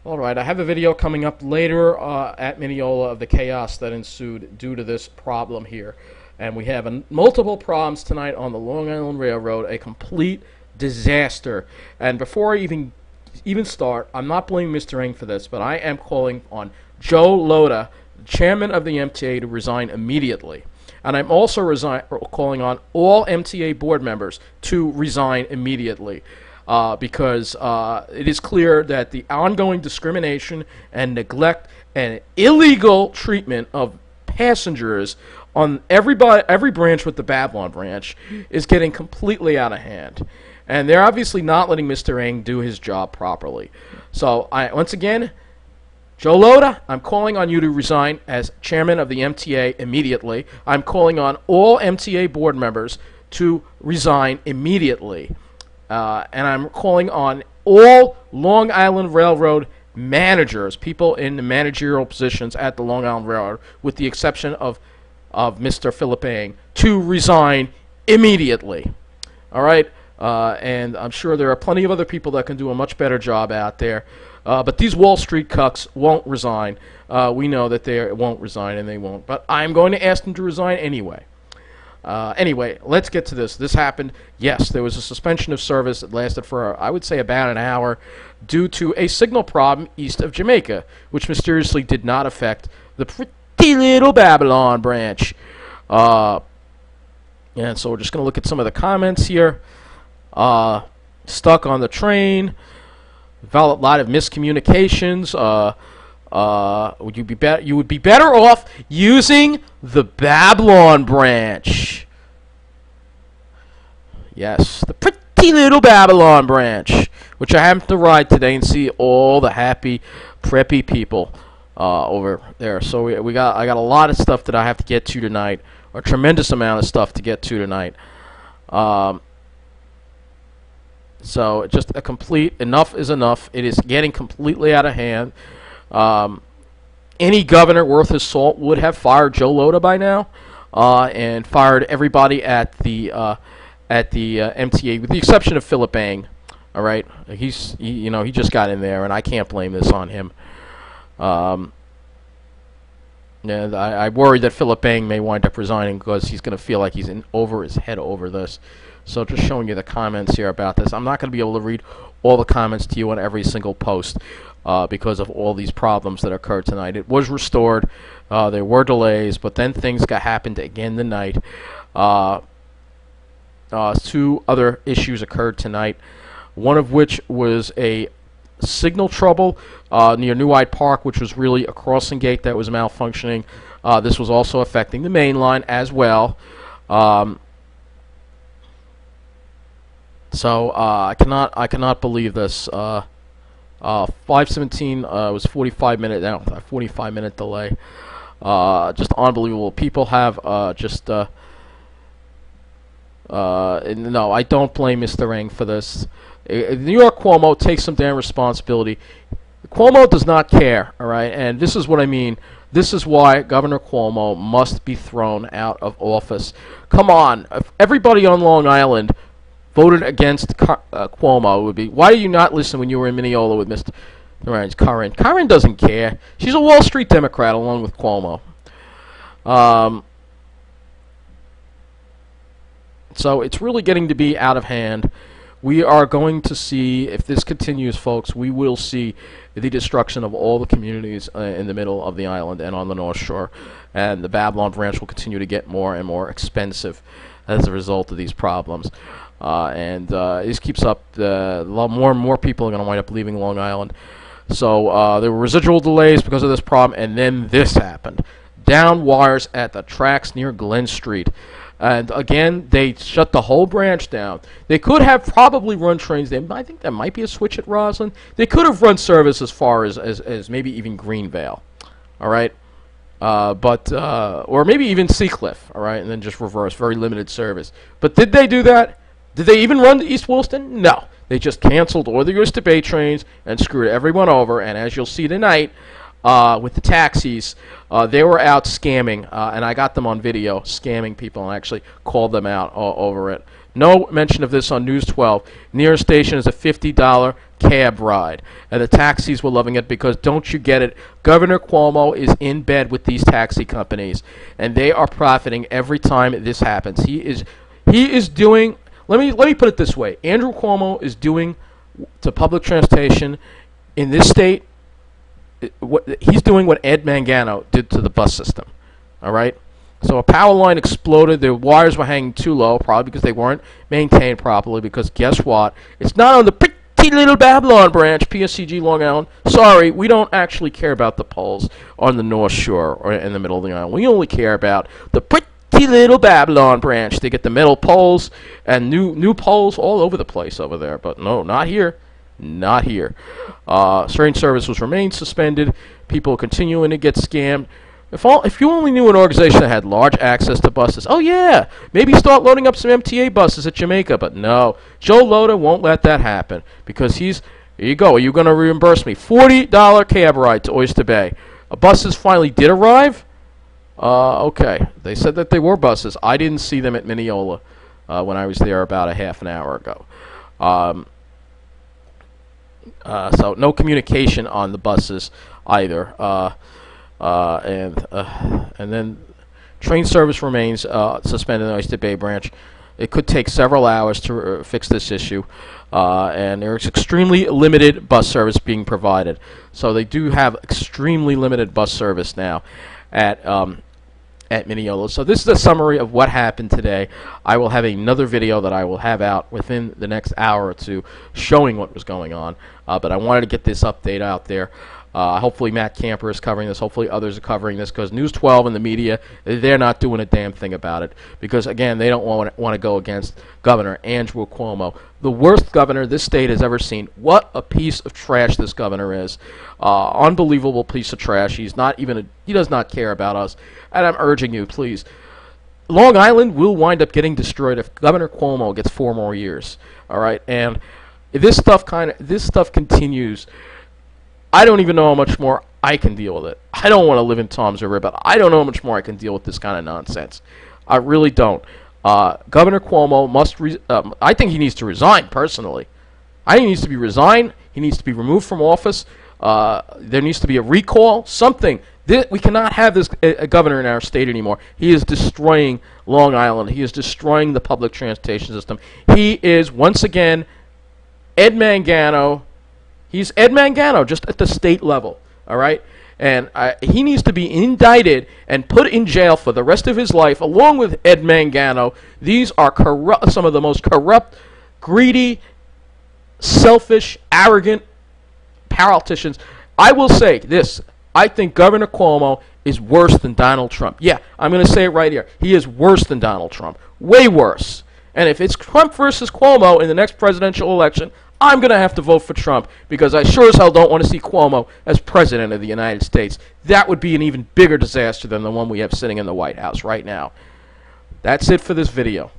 Alright, I have a video coming up later at Mineola of the chaos that ensued due to this problem here. And we have multiple problems tonight on the Long Island Railroad, a complete disaster. And before I even start, I'm not blaming Mr. Ng for this, but I am calling on Joe Loda, chairman of the MTA, to resign immediately. And I'm also calling on all MTA board members to resign immediately. Because it is clear that the ongoing discrimination and neglect and illegal treatment of passengers on every branch with the Babylon branch is getting completely out of hand. And they're obviously not letting Mr. Ng do his job properly. So, once again, Joe Loda, I'm calling on you to resign as chairman of the MTA immediately. I'm calling on all MTA board members to resign immediately. And I'm calling on all Long Island Railroad managers, people in the managerial positions at the Long Island Railroad, with the exception of Mr. Philip Ng, to resign immediately. All right? And I'm sure there are plenty of other people that can do a much better job out there. But these Wall Street cucks won't resign. We know that they won't resign, and they won't. But I'm going to ask them to resign anyway. Anyway, let's get to this. This happened. Yes, there was a suspension of service that lasted for, I would say, about an hour due to a signal problem east of Jamaica, which mysteriously did not affect the pretty little Babylon branch. And so we're just going to look at some of the comments here. Stuck on the train. A lot of miscommunications. You would be better off using the Babylon branch. Yes, the pretty little Babylon branch, which I happened to ride today and see all the happy, preppy people over there. So I got a lot of stuff that I have to get to tonight, a tremendous amount of stuff to get to tonight. So just a complete enough is enough. It is getting completely out of hand. Any governor worth his salt would have fired Joe Loda by now, and fired everybody at the MTA, with the exception of Philip Ng. All right, he just got in there, and I can't blame this on him. And I worry that Philip Ng may wind up resigning because he's going to feel like he's in over his head over this. So just showing you the comments here about this. I'm not going to be able to read all the comments to you on every single post because of all these problems that occurred tonight. It was restored. There were delays, but then things happened again tonight. Two other issues occurred tonight, one of which was a signal trouble near New Hyde Park, which was really a crossing gate that was malfunctioning. This was also affecting the main line as well. So I cannot believe this. 517 was 45-minute now, 45-minute delay. Just unbelievable. People have no, I don't blame Mr. Ng for this. New York Cuomo takes some damn responsibility. Cuomo does not care, all right? And this is what I mean. This is why Governor Cuomo must be thrown out of office. Come on, if everybody on Long Island voted against Cuomo, it would be, why do you not listen when you were in Mineola with Mr. Curran? Curran doesn't care. She's a Wall Street Democrat along with Cuomo. So it's really getting to be out of hand. We are going to see, if this continues, folks, we will see the destruction of all the communities in the middle of the island and on the North Shore. And the Babylon branch will continue to get more and more expensive as a result of these problems. This keeps up, more and more people are going to wind up leaving Long Island. So there were residual delays because of this problem, and then this happened. Down wires at the tracks near Glen Street. And again, they shut the whole branch down. They could have probably run trains. I think there might be a switch at Roslyn. They could have run service as far as maybe even Greenvale. All right? Or maybe even Seacliff. All right? And then just reverse, very limited service. But did they do that? Did they even run to East Williston? No. They just canceled all the Oyster Bay trains and screwed everyone over. And as you'll see tonight, with the taxis, they were out scamming, and I got them on video, scamming people, and actually called them out over it. No mention of this on News 12. Nearest station is a $50 cab ride. And the taxis were loving it because, don't you get it, Governor Cuomo is in bed with these taxi companies, and they are profiting every time this happens. He is doing, let me put it this way. Andrew Cuomo is doing to public transportation in this state, he's doing what Ed Mangano did to the bus system. All right? So a power line exploded. The wires were hanging too low, probably because they weren't maintained properly, because guess what? It's not on the pretty little Babylon branch, PSCG Long Island. Sorry, we don't actually care about the poles on the North Shore or in the middle of the island. We only care about the pretty little Babylon branch. They get the metal poles and new poles all over the place over there. But no, not here. Not here. Train service remains suspended. People continuing to get scammed. If you only knew an organization that had large access to buses, oh yeah, maybe start loading up some MTA buses at Jamaica. But no, Joe Lota won't let that happen, because here you go, are you going to reimburse me? $40 cab ride to Oyster Bay. Buses finally did arrive. Okay, they said that they were buses. I didn't see them at Mineola when I was there about a half an hour ago. So no communication on the buses either. And then train service remains suspended in the Oyster Bay branch. It could take several hours to fix this issue, and there's extremely limited bus service being provided. So they do have extremely limited bus service now at Mineola. So this is a summary of what happened today. I will have another video that I will have out within the next hour or two showing what was going on, but I wanted to get this update out there. Hopefully Matt Camper is covering this. Hopefully others are covering this, because News 12 and the media, they're not doing a damn thing about it. Because, again, they don't want to go against Governor Andrew Cuomo, the worst governor this state has ever seen. What a piece of trash this governor is. Unbelievable piece of trash. He does not care about us. And I'm urging you, please. Long Island will wind up getting destroyed if Governor Cuomo gets 4 more years. All right? And if this stuff continues, I don't even know how much more I can deal with it. I don't want to live in Tom's River, but I don't know how much more I can deal with this kind of nonsense. I really don't. Governor Cuomo must, I think he needs to resign, personally. I think he needs to be resigned. He needs to be removed from office. There needs to be a recall, something. We cannot have this governor in our state anymore. He is destroying Long Island. He is destroying the public transportation system. He is, once again, Ed Mangano. He's Ed Mangano, just at the state level, all right? And he needs to be indicted and put in jail for the rest of his life, along with Ed Mangano. These are some of the most corrupt, greedy, selfish, arrogant politicians. I will say this. I think Governor Cuomo is worse than Donald Trump. Yeah, I'm going to say it right here. He is worse than Donald Trump. Way worse. And if it's Trump versus Cuomo in the next presidential election, I'm going to have to vote for Trump, because I sure as hell don't want to see Cuomo as president of the United States. That would be an even bigger disaster than the one we have sitting in the White House right now. That's it for this video.